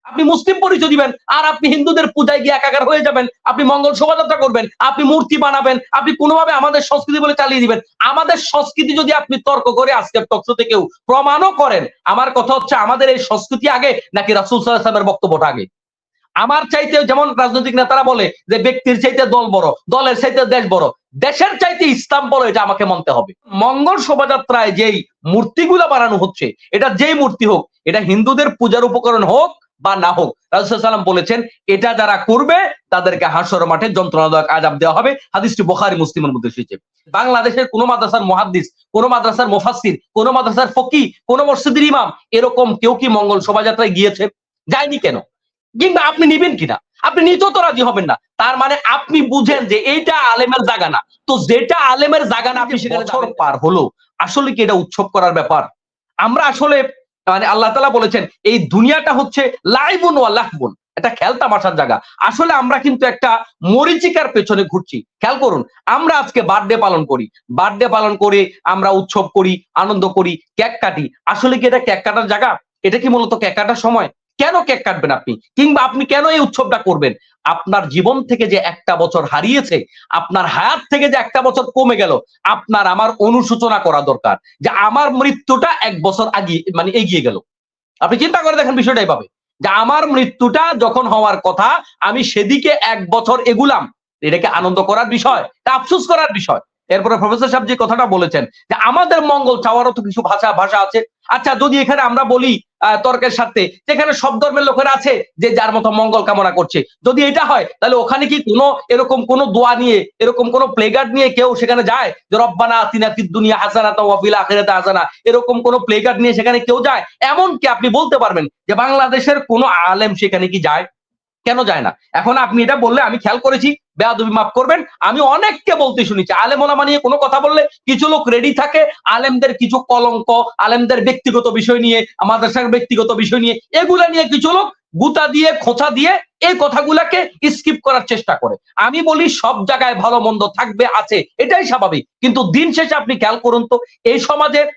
আপনি মুসলিম পরিচয় দিবেন আর আপনি হিন্দুদের পূজায় গিয়ে একাকার হয়ে যাবেন, আপনি মঙ্গল শোভাযাত্রা করবেন, আপনি মূর্তি বানাবেন, আপনি কোনোভাবে আমাদের সংস্কৃতি বলে চালিয়ে দিবেন। আমাদের সংস্কৃতি যদি আপনি তর্ক করে আজকের টকশোতে কেউ প্রমাণও করেন, আমার কথা হচ্ছে আমাদের এই সংস্কৃতি আগে নাকি রাসূল সাল্লাল্লাহু আলাইহি ওয়াসাল্লামের বক্তব্যটা আগে? আমার চাইতে যেমন রাজনৈতিক নেতারা বলে যে ব্যক্তির চাইতে দল বড়, দলের চাইতে দেশ বড়, দেশের চাইতে ইসলাম বড়, এটা আমাকে মানতে হবে। মঙ্গল শোভাযাত্রায় যেই মূর্তিগুলো বানানো হচ্ছে, এটা যেই মূর্তি হোক, এটা হিন্দুদের পূজার উপকরণ হোক বা না হোক, রাসূল সাল্লাল্লাহু আলাইহি ওয়াসাল্লাম বলেছেন এটা যারা করবে তাদেরকে হাসর মাঠে যন্ত্রণাদায়ক আযাব দেওয়া হবে। হাদিসটি বুখারী মুসলিমের মধ্যে এসেছে। বাংলাদেশের কোন মাদ্রাসার মুহাদ্দিস, কোন মাদ্রাসার মুফাসসির, কোন মাদ্রাসার ফকিহ, কোন মসজিদের ইমাম এরকম কেউ কি মঙ্গল শোভাযাত্রায় গিয়েছে? যায়নি কেন? কিংবা আপনি নিবেন কিনা? আপনি নিতেও তো রাজি হবেন না। তার মানে আপনি বুঝেন যে এইটা আলেমের জায়গা না। তো যেটা আলেমের জায়গা না, আপনি সেখানে বছর পার হলো আসলে কি এটা উৎসব করার ব্যাপার? আমরা আসলে মানে আল্লাহ তাআলা বলেছেন এই দুনিয়াটা হচ্ছে লাইবুন ওয়া লাহবুন, এটা খেলতামাশার জায়গা। আসলে আমরা কিন্তু একটা মরীচিকার পেছনে ঘুরছি। খেয়াল করুন, আমরা আজকে বার্থডে পালন করি। বার্থডে পালন করে আমরা উৎসব করি, আনন্দ করি, কেক কাটি। আসলে কি এটা কেক কাটার জায়গা? এটা কি মূলত কেক কাটার সময়? কেন কেক কাটবেন আপনি? কিংবা আপনি কেন এই উৎসবটা করবেন? আপনার জীবন থেকে যে একটা বছর হারিয়েছে, আপনার হায়াত থেকে যে একটা বছর কমে গেল, আপনার আমার অনুশোচনা করা দরকার যে আমার মৃত্যুটা ১ বছর আগে মানে এগিয়ে গেল। আপনি চিন্তা করে দেখেন বিষয়টা এভাবে যে আমার মৃত্যুটা যখন হওয়ার কথা আমি সেদিকে ১ বছর এগুলাম। এটা কি আনন্দ করার বিষয়? এটা আফসোস করার বিষয়। এরপরে প্রফেসর সাহেব যে কথাটা বলেছেন যে আমাদের মঙ্গল চাওয়ারও তো কিছু ভাষা আছে। আচ্ছা, যদি এখানে আমরা বলি তর্কের সাথে যেখানে সব ধর্মের লোকেরা আছে যে যার মতো মঙ্গল কামনা করছে, যদি এটা হয় তাহলে ওখানে কি কোনো এরকম কোনো দোয়া নিয়ে, এরকম কোনো প্লেগার্ড নিয়ে কেউ সেখানে যায় যে রব্বানা আতিনা ফিদ দুনিয়া হাসানাতাও ওয়া ফিল আখিরাতি হাসানা, এরকম কোনো প্লেগার্ড নিয়ে সেখানে কেউ যায়? এমন কি আপনি বলতে পারবেন যে বাংলাদেশের কোনো আলেম সেখানে কি যায়? কেন যায় না? এখন আপনি এটা বললে আমি খেয়াল করেছি, বেয়াদবি মাফ করবেন, আমি অনেককে বলতে শুনেছি আলেম ওলামা নিয়ে কোনো কথা বললে কিছু লোক রেডি থাকে আলেমদের কিছু কলঙ্ক, আলেমদের ব্যক্তিগত বিষয় নিয়ে, মাদ্রাসার ব্যক্তিগত বিষয় নিয়ে, এগুলা নিয়ে কিছু লোক গুতা দিয়ে খোঁচা দিয়ে এই কথাগুলাকে স্কিপ করার চেষ্টা করে। আমি বলি সব জায়গায় ভালো মন্দ থাকবে, আছে, এটাই স্বাভাবিক। কিন্তু দিন শেষে আপনি খেয়াল করুন তো এই সমাজের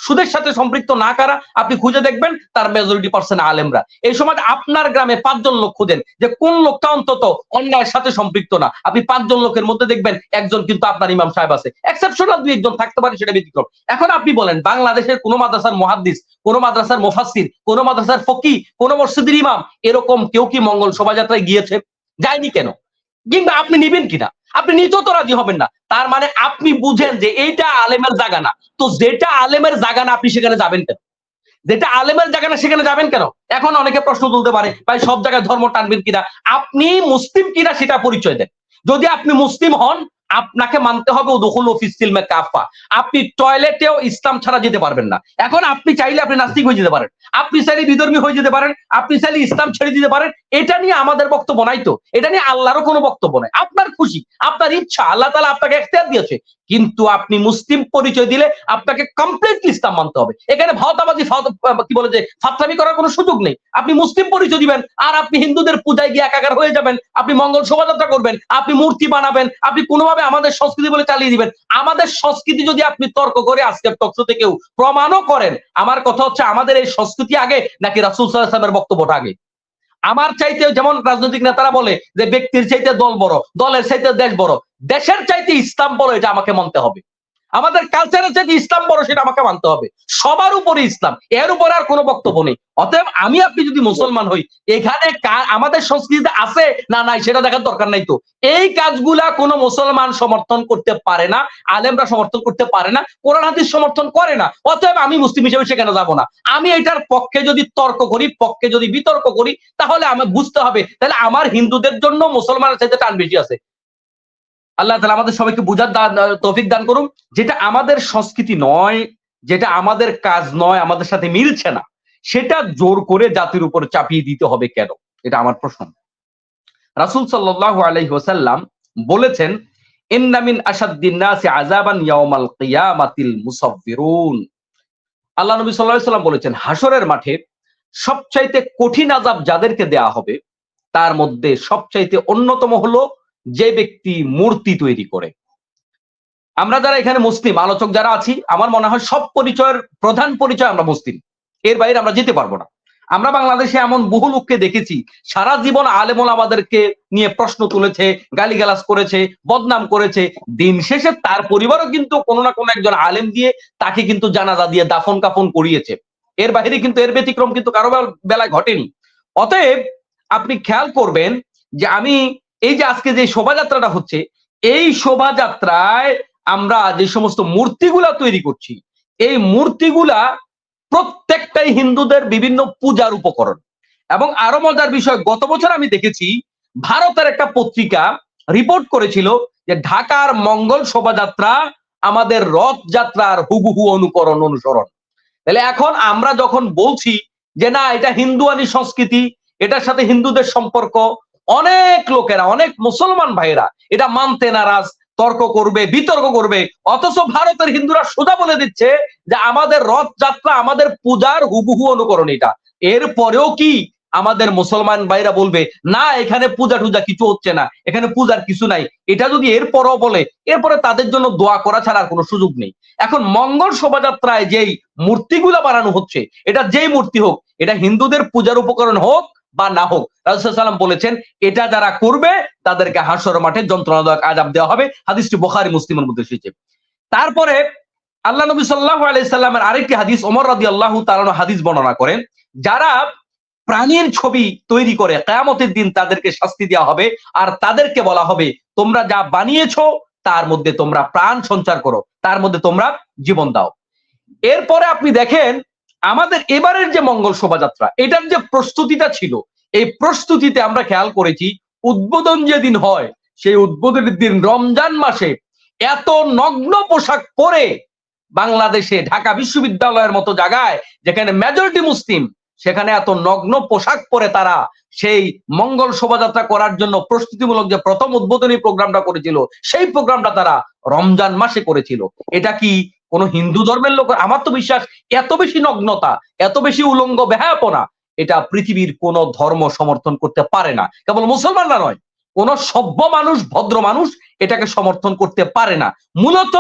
সুদের সাথে সম্পৃক্ত না কারা আপনি খুঁজে দেখবেন তার মেজরিটি পার্সেন্ট আলেমরা। এই সময় আপনার গ্রামে ৫ জন লোক খুঁজেন যে কোন লোকটা অন্তত অন্যায়ের সাথে সম্পৃক্ত না, আপনি ৫ জন লোকের মধ্যে দেখবেন একজন কিন্তু আপনার ইমাম সাহেব আছে। এক্সেপশনাল ২ ১ জন থাকতে পারে, সেটা ব্যতিক্রম। এখন আপনি বলেন বাংলাদেশের কোন মাদ্রাসার মুহাদ্দিস, কোন মাদ্রাসার মুফাসসির, কোন মাদ্রাসার ফকিহ, কোন মসজিদের ইমাম এরকম কেউ কি মঙ্গল শোভাযাত্রায় গিয়েছে? যায়নি কেন? কিংবা আপনি নিবেন কিনা? আপনি নিতেও তো রাজি হবেন না। তার মানে আপনি বুঝেন যে এইটা আলেমের জায়গা না। তো যেটা আলেমের জায়গা না আপনি সেখানে যাবেন কেন? যেটা আলেমের জায়গা না সেখানে যাবেন কেন? এখন অনেকে প্রশ্ন তুলতে পারে ভাই সব জায়গায় ধর্ম টানবেন কিনা? আপনি মুসলিম কিনা সেটা পরিচয় দেন। যদি আপনি মুসলিম হন আপনাকে মানতে হবে উদুখুলু ফিস সিলমে কাফা। আপনি টয়লেটেও ইসলাম ছাড়া যেতে পারবেন না। এখন আপনি চাইলে আপনি নাস্তিক হয়ে যেতে পারেন। আপনি চাইলে বিধর্মী হয়ে যেতে পারেন। আপনি চাইলে ইসলাম ছেড়ে দিতে পারেন। এটা নিয়ে আমাদের বক্তব্য নাই তো। এটা নিয়ে আল্লাহরও কোনো বক্তব্য নাই। আপনার খুশি, আপনার ইচ্ছা, আল্লাহ তাআলা আপনাকে ইখতিয়ার দিয়েছে। কিন্তু আপনি মুসলিম পরিচয় দিলে আপনাকে কমপ্লিটলি ইসলাম মানতে হবে। এখানে ভাওতাবাজি কি বলে যে ফাত্রামি করার কোনো সুযোগ নেই। আপনি মুসলিম পরিচয় দিবেন আর আপনি হিন্দুদের পূজায় গিয়ে একাকার হয়ে যাবেন, আপনি মঙ্গল শোভাযাত্রা করবেন, আপনি মূর্তি বানাবেন, আপনি কোনোভাবে আমাদের সংস্কৃতি বলে চালিয়ে দিবেন। আমাদের সংস্কৃতি যদি আপনি তর্ক করে আজকের টকশোতে কেউ প্রমাণও করেন, আমার কথা হচ্ছে আমাদের এই সংস্কৃতি আগে নাকি রাসূল সাল্লাল্লাহু আলাইহি ওয়াসাল্লামের বক্তব্যটা আগে? আমার চাইতে যেমন রাজনৈতিক নেতারা বলে যে ব্যক্তির চাইতে দল বড়, দলের চাইতে দেশ বড়, দেশের চাইতে ইসলাম বড়, এটা আমাকে মানতে হবে। আমাদের কালচারের চাইতে ইসলাম বড়, সেটা আমাকে মানতে হবে। সবার উপরে ইসলাম, এর উপরে আর কোনো বক্তব্য নেই। অতএব আমি আপনি যদি মুসলমান হই, এখানে আমাদের সংস্কৃতিতে আছে না নাই সেটা দেখার দরকার নাই তো। এই কাজগুলা কোনো মুসলমান সমর্থন করতে পারে না, আলেমরা সমর্থন করতে পারে না, কোরআন হাদিস সমর্থন করে না। অতএব আমি মুসলিম হিসেবে সেখানে যাব না। আমি এটার পক্ষে যদি তর্ক করি, পক্ষে যদি বিতর্ক করি, তাহলে আমার বুঝতে হবে তাহলে আমার হিন্দুদের জন্য মুসলমানের চাইতে টান বেশি আছে। আল্লাহ তাআলা আমাদের সবাইকে বুঝার তৌফিক দান করুন। যেটা আমাদের সংস্কৃতি নয়, যেটা আমাদের কাজ নয়, আমাদের সাথে মিলছে না, সেটা জোর করে জাতির উপর চাপিয়ে দিতে হবে কেন? এটা আমার প্রশ্ন। রাসূল সাল্লাল্লাহু আলাইহি ওয়াসাল্লাম বলেছেন, ইন্না মিন আশাদ্দিন নাসি আযাবান ইয়াউমাল কিয়ামাতিল মুসাফফিরুন। আল্লাহ নবী সাল্লাল্লাহু আলাইহি ওয়াসাল্লাম বলেছেন, হাসরের মাঠে সবচাইতে কঠিন আযাব যাদেরকে দেয়া হবে, তার মধ্যে সবচাইতে অন্যতম হলো যে ব্যক্তি মূর্তি তৈরি করে। আমরা যারা এখানে মুসলিম আলোচক যারা আছি, আমার মনে হয় সব পরিচয়ের প্রধান পরিচয় আমরা মুসলিম। এর বাইরে আমরা যেতে পারবো না। আমরা বাংলাদেশে এমন বহু লোককে দেখেছি সারা জীবন আলেম ওলামাদেরকে নিয়ে প্রশ্ন তুলেছে, গালিগালাজ করেছে, বদনাম করেছে। দিন শেষে তার পরিবারও কিন্তু কোনো না কোনো একজন আলেম দিয়ে তাকে কিন্তু জানাজা দিয়ে দাফন কাফন করিয়েছে। এর বাইরে কিন্তু এর ব্যতিক্রম কিন্তু কারো বেলায় ঘটেনি। অতএব আপনি খেয়াল করবেন যে আমি এই যে আজকে যে শোভাযাত্রাটা হচ্ছে, এই শোভাযাত্রায় আমরা যে সমস্ত মূর্তিগুলা তৈরি করছি, এই মূর্তিগুলা প্রত্যেকটাই হিন্দুদের বিভিন্ন পূজার উপকরণ। এবং আরো মজার বিষয়, গত বছর আমি দেখেছি ভারতের একটা পত্রিকা রিপোর্ট করেছিল যে ঢাকার মঙ্গল শোভাযাত্রা আমাদের রথযাত্রার হুবহু অনুসরণ। তাহলে এখন আমরা যখন বলছি যে না এটা হিন্দুয়ানি সংস্কৃতি, এটার সাথে হিন্দুদের সম্পর্ক, অনেক লোকেরা, অনেক মুসলমান ভাইরা এটা মানতে নারাজ, তর্ক করবে, বিতর্ক করবে। অথচ ভারতের হিন্দুরা সোজা বলে দিচ্ছে যে আমাদের রথযাত্রা আমাদের পূজার হুবহু অনুকরণ এটা। এরপরেও কি আমাদের মুসলমান ভাইরা বলবে না এখানে পূজা টুজা কিছু হচ্ছে না, এখানে পূজার কিছু নাই, এটা যদি এরপরও বলে, এরপরে তাদের জন্য দোয়া করা ছাড়া আর কোনো সুযোগ নেই। এখন মঙ্গল শোভাযাত্রায় যেই মূর্তিগুলা বানানো হচ্ছে, এটা যেই মূর্তি হোক, এটা হিন্দুদের পূজার উপকরণ হোক বা না হোক, রাসূল সাল্লাল্লাহু আলাইহি ওয়াসাল্লাম বলেছেন এটা যারা করবে তাদেরকে হাসর মাঠে যন্ত্রণাদায়ক আযাব দেওয়া হবে। হাদিসটি বুখারী মুসলিমের মধ্যে এসেছে। তারপরে আল্লাহ নবী সাল্লাল্লাহু আলাইহি সাল্লামের আরেকটি হাদিস, ওমর রাদিয়াল্লাহু তাআলা হাদিস বর্ণনা করেন, যারা প্রাণীর ছবি তৈরি করে কিয়ামতের দিন তাদেরকে শাস্তি দেওয়া হবে, আর তাদেরকে বলা হবে তোমরা যা বানিয়েছো তার মধ্যে তোমরা প্রাণ সঞ্চার করো, তার মধ্যে তোমরা জীবন দাও। এরপরে আপনি দেখেন আমাদের এবারের যে মঙ্গল শোভাযাত্রা, এটার যে প্রস্তুতিটা ছিল, এই প্রস্তুতিতে আমরা খেয়াল করেছি উদ্বোধন যেদিন হয় সেই উদ্বোধনের দিন রমজান মাসে এত নগ্ন পোশাক পরে বাংলাদেশে ঢাকা বিশ্ববিদ্যালয়ের মতো জায়গায় যেখানে মেজরিটি মুসলিম, সেখানে এত নগ্ন পোশাক পরে তারা সেই মঙ্গল শোভাযাত্রা করার জন্য প্রস্তুতিমূলক যে প্রথম উদ্বোধনী প্রোগ্রামটা করেছিল, সেই প্রোগ্রামটা তারা রমজান মাসে করেছিল। এটা কি কোন হিন্দু ধর্মের লোক? আমার তো বিশ্বাস এত বেশি নগ্নতা, এত বেশি উলঙ্গ বেহায়াপনা এটা পৃথিবীর কোন ধর্ম সমর্থন করতে পারে না। কেবল মুসলমানরা নয়, কোন সভ্য মানুষ, ভদ্র মানুষ এটাকে সমর্থন করতে পারে না। মূলত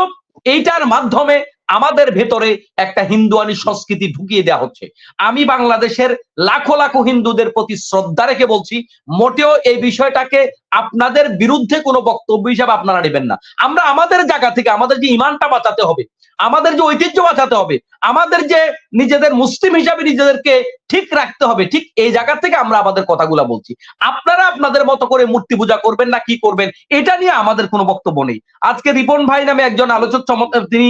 এইটার মাধ্যমে আমাদের ভেতরে একটা হিন্দুয়ানি সংস্কৃতি ঢুকিয়ে দেওয়া হচ্ছে। আমি বাংলাদেশের লাখো লাখো হিন্দুদের প্রতি শ্রদ্ধা রেখে বলছি, মোটেও এই বিষয়টাকে আপনাদের বিরুদ্ধে কোনো বক্তব্য হিসাবে আপনারা নেবেন না। আমরা আমাদের জায়গা থেকে আমাদের যে ইমানটা বাঁচাতে হবে, আমাদের যে ঐতিহ্য বাঁচাতে হবে, আমাদের যে নিজেদের মুসলিম হিসাবে নিজেদেরকে ঠিক রাখতে হবে, ঠিক এই জায়গা থেকে আমরা আমাদের কথাগুলো বলছি। আপনারা আপনাদের মতো করে মূর্তি পূজা করবেন না কি করবেন এটা নিয়ে আমাদের কোনো বক্তব্য নেই। আজকে রিপন ভাই নামে একজন আলোচক তিনি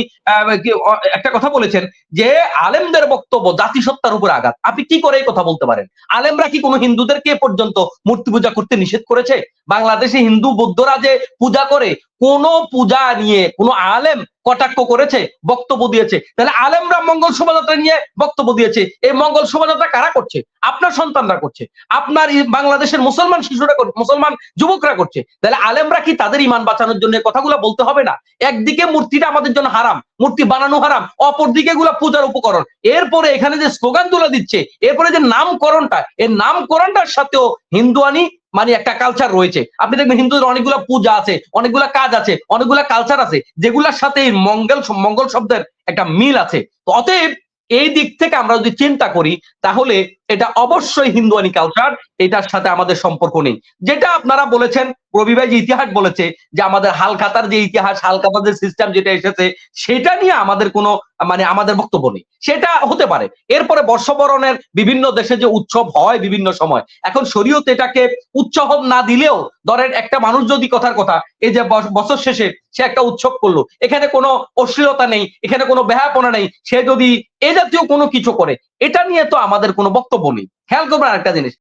একটা কথা বলেছেন যে আলেমদের বক্তব্য জাতিসত্তার উপর আঘাত। আপনি কি করে এই কথা বলতে পারেন? আলেমরা কি কোনো হিন্দুদেরকে এ পর্যন্ত মূর্তি পূজা করতে নিষেধ করেছে? বাংলাদেশে হিন্দু বৌদ্ধরা যে পূজা করে, কোন পূজা নিয়ে কোন আলেম কটাক্ষ করেছে, বক্তব্য দিয়েছে? তাহলে আলেমরা মঙ্গল শোভাযাত্রা নিয়ে বক্তব্য দিয়েছে, এই মঙ্গল শোভাযাত্রা কারা করছে? আপনার সন্তানরা করছে, আপনার বাংলাদেশের মুসলমান শিশুরা, মুসলমান যুবকরা করছে। তাহলে আলেমরা কি তাদের ইমান বাঁচানোর জন্য কথাগুলো বলতে হবে না? একদিকে মূর্তিটা আমাদের জন্য হারাম, মূর্তি বানানো হারাম, অপরদিকে এগুলা পূজার উপকরণ। এরপরে এখানে যে স্লোগান তুলে দিচ্ছে, এরপরে যে নামকরণটা, এই নামকরণটার সাথেও হিন্দুয়ানি মানে একটা কালচার রয়েছে। আপনি দেখবেন হিন্দুদের অনেকগুলা পূজা আছে, অনেকগুলা কাজ আছে, অনেকগুলা কালচার আছে, যেগুলোর সাথে এই মঙ্গল শব্দের একটা মিল আছে। তো অতএব এই দিক থেকে আমরা যদি চিন্তা করি তাহলে এটা অবশ্যই হিন্দুয়ানি কালচার, এটার সাথে আমাদের সম্পর্ক নেই। যেটা আপনারা বলেছেন, রবি ভাই যে ইতিহাস বলেছে যে আমাদের হালখাতার যে ইতিহাস, হালখাতার যে সিস্টেম যেটা এসেছে, সেটা নিয়ে আমাদের কোনো মানে আমাদের বক্তব্য নেই। সেটা হতে পারে। এরপরে বর্ষবরণের বিভিন্ন দেশে যে উৎসব হয় বিভিন্ন সময়, এখন শরীয়ত এটাকে উৎসব না দিলেও ধরেন একটা মানুষ যদি কথার কথা এই যে বছর শেষে সে একটা উৎসব করলো, এখানে কোনো অশ্লীলতা নেই, এখানে কোনো বেহায়াপনা নেই, সে যদি এ জাতীয় কোনো কিছু করে, এটা নিয়ে তো আমাদের কোনো বক্তব্য নেই। খেয়াল করবেন আরেকটা জিনিস,